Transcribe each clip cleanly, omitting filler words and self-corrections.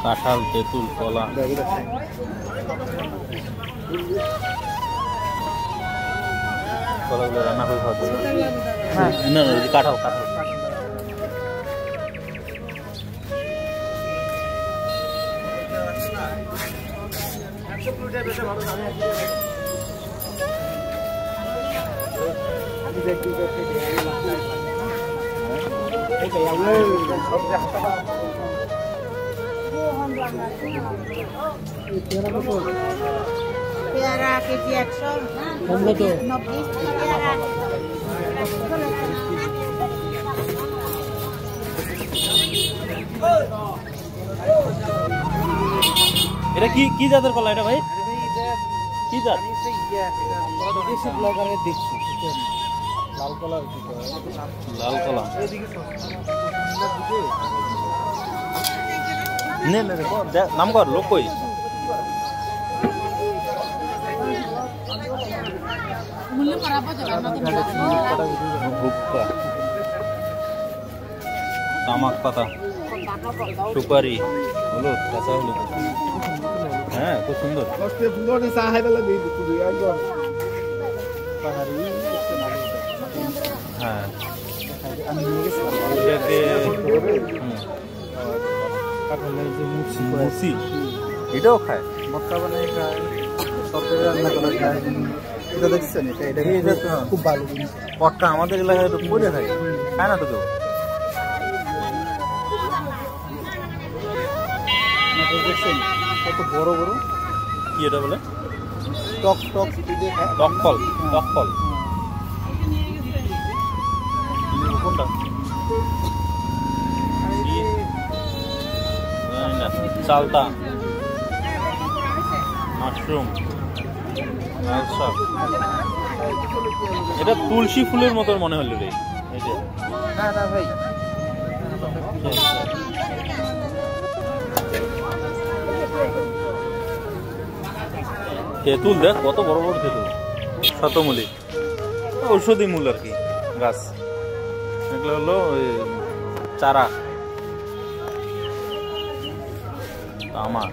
কাঁঠাল, তেঁতুল, কলা, কলাগুলো রান্না করে খাওয়া যাবে। না না, কাঁঠাল কাঁঠাল পেয়ারা কেজি 190 পেয়ারা। এটা কি কি জাতের কলা এটা ভাই? কি জাত? লাল কলা, লাল কলা। নে নে নাম কর লোক কই? ভুক্কা, তামাক পাতা, সুপারি, হলুদ, কাঁচা হলুদ। হ্যাঁ, খুব সুন্দর। হ্যাঁ, মুসি এটাও খায়, মক্কা বানায় খায়, সরকারি রান্না করে খায়। এটা দেখছেন? এটা খুব ভালো জিনিস। পটকা আমাদের এলাকায় তো করে থাকে, খায় না তো কেউ। দেখছেন কত বড় বড়? কি এটা বলে? টক টক টক ফল, টক ফল। কোনটা? চালতা, মাশরুম, লাল শাক। এটা তুলসী ফুলের মতো মনে হলো রে। না না ভাই, তেঁতুল দেখ কত বড় বড় তেঁতুল। শতমূলী, ঔষধি মূল আর কি গাছ। এগুলো হলো চারা। তামাক,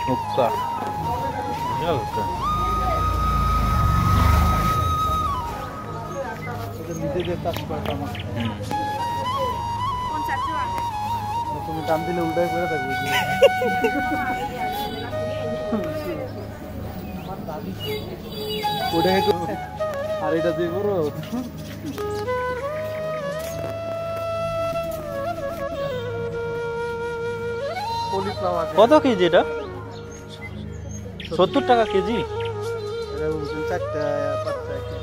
হুক্কা, নিজেদের চাষ করে তামাক। তুমি টান দিলে উল্টাই করে থাকবে। আর এটা দিয়ে করো। কত কেজি এটা? 70 টাকা কেজি। 4টা 5টা।